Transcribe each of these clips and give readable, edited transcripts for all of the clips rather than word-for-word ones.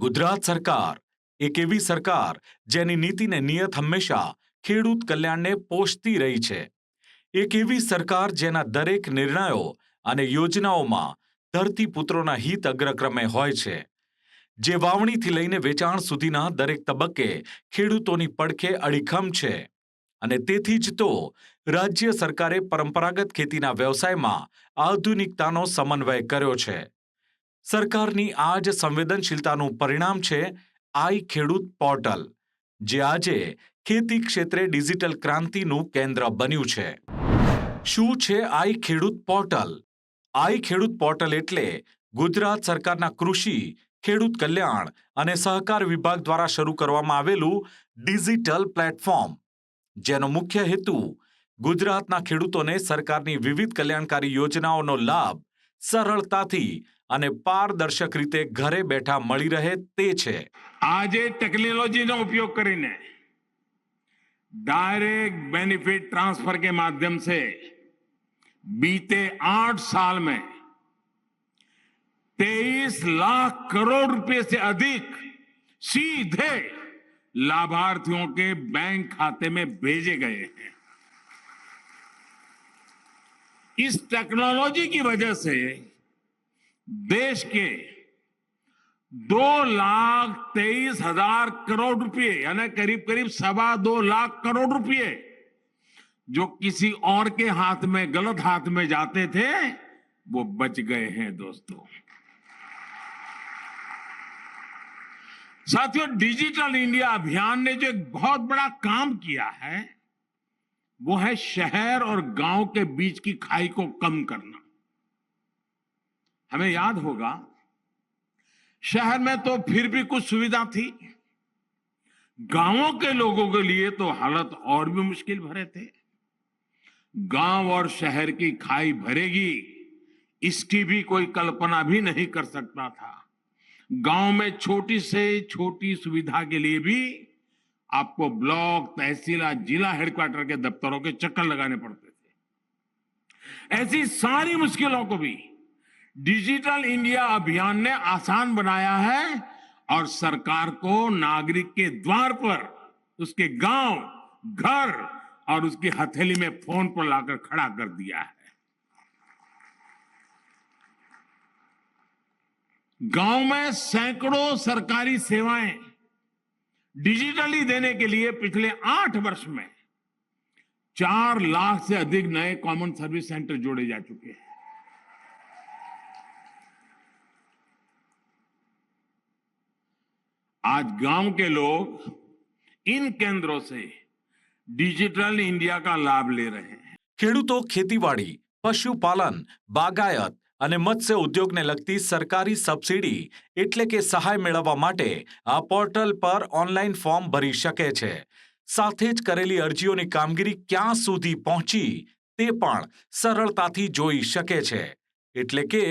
ગુજરાત સરકાર એક એવી સરકાર જેની નીતિને નિયત હંમેશા ખેડૂત કલ્યાણને પોષતી રહી છે. એક એવી સરકાર જેના દરેક નિર્ણયો અને યોજનાઓમાં ધરતીપુત્રોના હિત અગ્રક્રમે હોય છે. જે વાવણીથી લઈને વેચાણ સુધીના દરેક તબક્કે ખેડૂતોની પડખે અડીખમ છે. અને તેથી જ તો રાજ્ય સરકારે પરંપરાગત ખેતીના વ્યવસાયમાં આધુનિકતાનો સમન્વય કર્યો છે. સરકારની આ જ સંવેદનશીલતાનું પરિણામ છે આઈ ખેડૂત પોર્ટલ, જે આજે ખેતી ક્ષેત્રે ડિજિટલ ક્રાંતિનું કેન્દ્ર બન્યું છે. શું છે આઈ ખેડૂત પોર્ટલ? આઈ ખેડૂત પોર્ટલ એટલે ગુજરાત સરકારના કૃષિ, ખેડૂત કલ્યાણ અને સહકાર વિભાગ દ્વારા શરૂ કરવામાં આવેલું ડિજિટલ પ્લેટફોર્મ, જેનો મુખ્ય હેતુ ગુજરાતના ખેડૂતોને સરકારની વિવિધ કલ્યાણકારી યોજનાઓનો લાભ સરળતાથી અને પારદર્શક રીતે ઘરે બેઠા મળી રહે તે છે. આજે ટેકનોલોજીનો ઉપયોગ કરીને डायरेक्ट बेनिफिट ट्रांसफर के माध्यम से बीते 8 साल में 23 लाख करोड़ रुपए से अधिक सीधे लाभार्थियों के बैंक खाते में भेजे गए हैं. इस टेक्नोलॉजी की वजह से देश के 2,23,000 करोड़ रुपए यानी करीब करीब 2.25 लाख करोड़ रुपए जो किसी और के हाथ में, गलत हाथ में जाते थे, वो बच गए हैं दोस्तों. साथियों, डिजिटल इंडिया अभियान ने जो एक बहुत बड़ा काम किया है वो है शहर और गांव के बीच की खाई को कम करना. हमें याद होगा, शहर में तो फिर भी कुछ सुविधा थी, गांवों के लोगों के लिए तो हालत और भी मुश्किल भरे थे. गांव और शहर की खाई भरेगी, इसकी भी कोई कल्पना भी नहीं कर सकता था. गांव में छोटी से छोटी सुविधा के लिए भी आपको ब्लॉक, तहसील, जिला हेडक्वार्टर के दफ्तरों के चक्कर लगाने पड़ते थे. ऐसी सारी मुश्किलों को भी डिजिटल इंडिया अभियान ने आसान बनाया है और सरकार को नागरिक के द्वार पर, उसके गांव, घर और उसकी हथेली में फोन पर लाकर खड़ा कर दिया है. गांव में सैकड़ों सरकारी सेवाएं डिजिटली देने के लिए पिछले 8 वर्ष में 4 लाख से अधिक नए कॉमन सर्विस सेंटर जोड़े जा चुके हैं. आज गांव के लोग इन केंद्रों से डिजिटल इंडिया का लाभ ले रहे हैं. ખેડૂતો ખેતીવાડી, પશુપાલન, બાગાયત અને મત્સ્ય ઉદ્યોગને લગતી સરકારી સબસિડી એટલે કે સહાય મેળવવા માટે આ પોર્ટલ પર ઓનલાઈન ફોર્મ ભરી શકે છે. સાથે જ કરેલી અરજીઓની કામગીરી ક્યાં સુધી પહોંચી તે પણ સરળતાથી જોઈ શકે છે. એટલે કે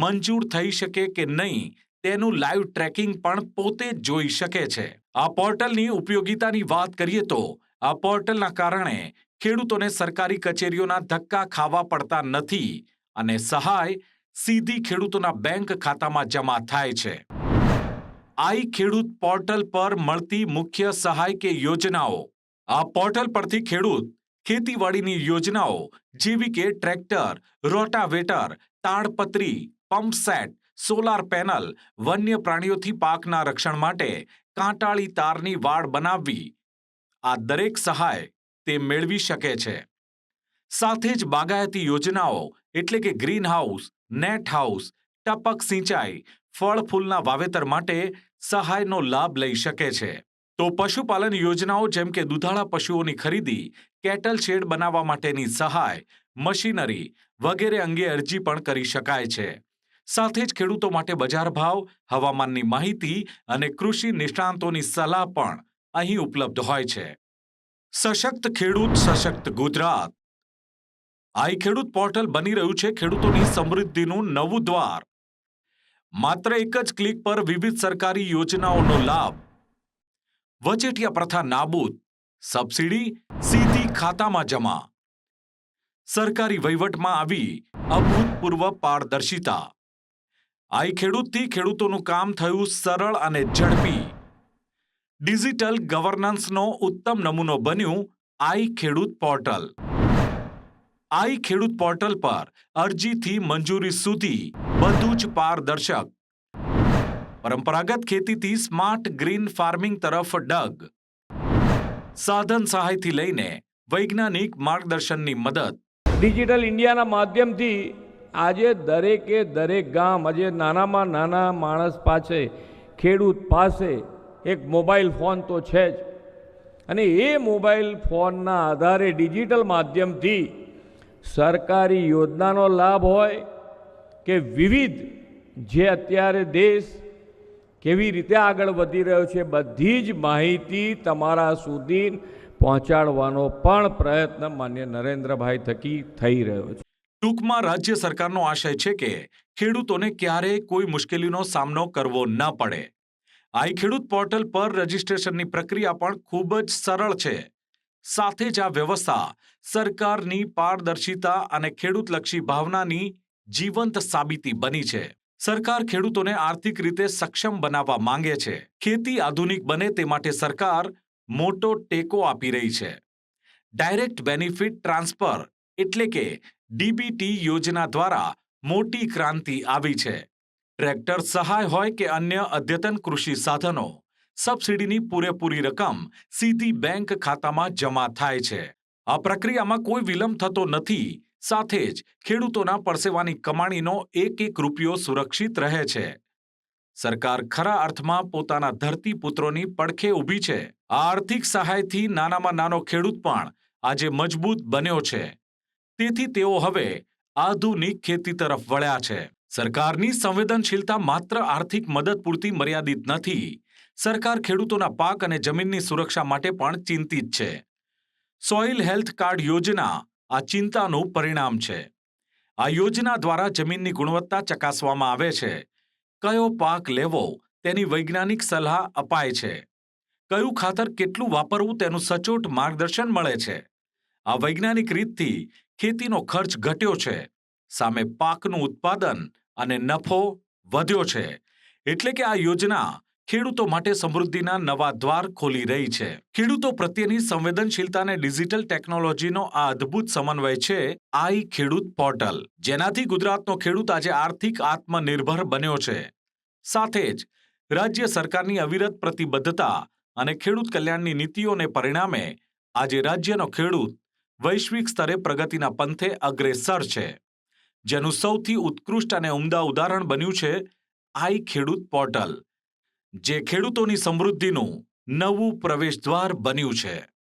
મંજૂર થઈ શકે કે નહીં તેનું લાઈવ ટ્રેકિંગ પણ પોતે જ જોઈ શકે છે. આ પોર્ટલની ઉપયોગિતાની વાત કરીએ તો આ પોર્ટલના કારણે ખેડૂતોને સરકારી કચેરીઓના ધક્કા ખાવા પડતા નથી અને સહાય સીધી ખેડૂતોના બેંક ખાતામાં જમા થાય છે. આઈ ખેડૂત પોર્ટલ પર મળતી મુખ્ય સહાય કે યોજનાઓ. આ પોર્ટલ પરથી ખેડૂત ખેતીવાડીની યોજનાઓ જેવી કે ટ્રેક્ટર, રોટાવેટર, તાડપત્રી, પંપ સેટ, સોલાર પેનલ, વન્ય પ્રાણીઓથી પાકના રક્ષણ માટે કાંટાળી તારની વાડ બનાવવી, આ દરેક સહાય તે મેળવી શકે છે. સાથે જ બાગાયતી યોજનાઓ એટલે કે ગ્રીન હાઉસ, નેટ હાઉસ, ટપક સિંચાઈ, ફળ ફૂલના વાવેતર માટે સહાયનો લાભ લઈ શકે છે. તો પશુપાલન યોજનાઓ જેમ કે દૂધાળા પશુઓની ખરીદી, કેટલ શેડ બનાવવા માટેની સહાય, મશીનરી વગેરે અંગે અરજી પણ કરી શકાય છે. સાથે જ ખેડૂતો માટે બજાર ભાવ, હવામાનની માહિતી અને કૃષિ નિષ્ણાંતોની સલાહ પણ અહીં ઉપલબ્ધ હોય છે. સશક્ત ખેડૂત, સશક્ત ગુજરાત. આઈ ખેડૂત પોર્ટલ બની રહ્યું છે ખેડૂતોની સમૃદ્ધિનું નવું દ્વાર. માત્ર એક જ ક્લિક પર વિવિધ સરકારી યોજનાઓનો લાભ, વચેટિયા પ્રથા નાબૂદ, સબસિડી સીધી ખાતામાં જમા. સરકારી વહીવટમાં આવી અભૂતપૂર્વ પારદર્શિતા. આઈ ખેડૂતથી ખેડૂતોનું કામ થયું સરળ અને ઝડપી. ડિજિટલ ગવર્નન્સનો ઉત્તમ નમૂનો બન્યું આઈ ખેડૂત પોર્ટલ. આઈ ખેડૂત પોર્ટલ પર અરજીથી મંજૂરી સુધી બધું જ પારદર્શક. પરંપરાગત ખેતીથી સ્માર્ટ ગ્રીન ફાર્મિંગ તરફ ડગ. સાધન સહાયથી લઈને વૈજ્ઞાનિક માર્ગદર્શનની મદદ. ડિજિટલ ઇન્ડિયાના માધ્યમથી આજે દરેક ગામ, આજે નાનામાં નાના માણસ પાસે, ખેડૂત પાસે એક મોબાઈલ ફોન તો છે જ, અને એ મોબાઈલ ફોનના આધારે ડિજિટલ માધ્યમથી સરકારી યોજનાનો લાભ હોય કે વિવિધ જે અત્યારે દેશ કેવી રીતે આગળ વધી રહ્યો છે બધી જ માહિતી તમારા સુધી પહોંચાડવાનો પણ પ્રયત્ન માન્ય નરેન્દ્રભાઈ થકી થઈ રહ્યો છે. ટૂંકમાં રાજ્ય સરકારનો આશય છે કે ખેડૂતોને ક્યારેય કોઈ મુશ્કેલીનો સામનો કરવો ન પડે. આઈ ખેડૂત પોર્ટલ પર રજીસ્ટ્રેશનની પ્રક્રિયા પણ ખૂબ જ સરળ છે. સાથે જ આ વ્યવસ્થા સરકારની પારદર્શિતા અને ખેડૂતલક્ષી ભાવનાની જીવંત સાબિતી બની છે. સરકાર ખેડૂતોને આર્થિક રીતે સક્ષમ બનાવવા માંગે છે. ખેતી આધુનિક બને તે માટે સરકાર મોટો ટેકો આપી રહી છે. ડાયરેક્ટ બેનિફિટ ટ્રાન્સફર એટલે કે ડીબીટી યોજના દ્વારા મોટી ક્રાંતિ આવી છે. ટ્રેક્ટર સહાય હોય કે અન્ય અદ્યતન કૃષિ સાધનો, સબસિડીની પૂરેપૂરી રકમ સીધી બેંક ખાતામાં જમા થાય છે. આ પ્રક્રિયામાં કોઈ વિલંબ થતો નથી. સાથે જ ખેડૂતોના પરસેવાની કમાણીનો એક રૂપિયો સુરક્ષિત રહે છે. સરકાર ખરા અર્થમાં પોતાના ધરતીપુત્રોની પડખે ઊભી છે. આ આર્થિક સહાયથી નાનામાં નાનો ખેડૂત પણ આજે મજબૂત બન્યો છે. તેથી તેઓ હવે આધુનિક ખેતી તરફ વળ્યા છે. સરકારની સંવેદનશીલતા માત્ર આર્થિક મદદ પૂરતી મર્યાદિત નથી. સરકાર ખેડૂતોના પાક અને જમીનની સુરક્ષા માટે પણ ચિંતિત છે. સોઇલ હેલ્થ કાર્ડ યોજના આ ચિંતાનું પરિણામ છે. આ યોજના દ્વારા જમીનની ગુણવત્તા ચકાસવામાં આવે છે. કયો પાક લેવો તેની વૈજ્ઞાનિક સલાહ અપાય છે. કયું ખાતર કેટલું વાપરવું તેનું સચોટ માર્ગદર્શન મળે છે. આ વૈજ્ઞાનિક રીતથી ખેતીનો ખર્ચ ઘટ્યો છે. સામે પાકનું ઉત્પાદન અને નફો વધ્યો છે. એટલે કે આ યોજના ખેડૂતો માટે સમૃદ્ધિના નવા દ્વાર ખોલી રહી છે. ખેડૂતો પ્રત્યેની સંવેદનશીલતા અને ડિજિટલ ટેકનોલોજીનો આ અદ્ભુત સમન્વય છે આઈ ખેડૂત પોર્ટલ, જેનાથી ગુજરાતનો ખેડૂત આજે આર્થિક આત્મનિર્ભર બન્યો છે. સાથે જ રાજ્ય સરકારની અવિરત પ્રતિબદ્ધતા અને ખેડૂત કલ્યાણની નીતિઓને પરિણામે આજે રાજ્યનો ખેડૂત વૈશ્વિક સ્તરે પ્રગતિના પંથે અગ્રેસર છે. જેનું સૌથી ઉત્કૃષ્ટ અને ઉમદા ઉદાહરણ બન્યું છે આઈ ખેડૂત પોર્ટલ, જે ખેડૂતોની સમૃદ્ધિનું નવું પ્રવેશદ્વાર બન્યું છે.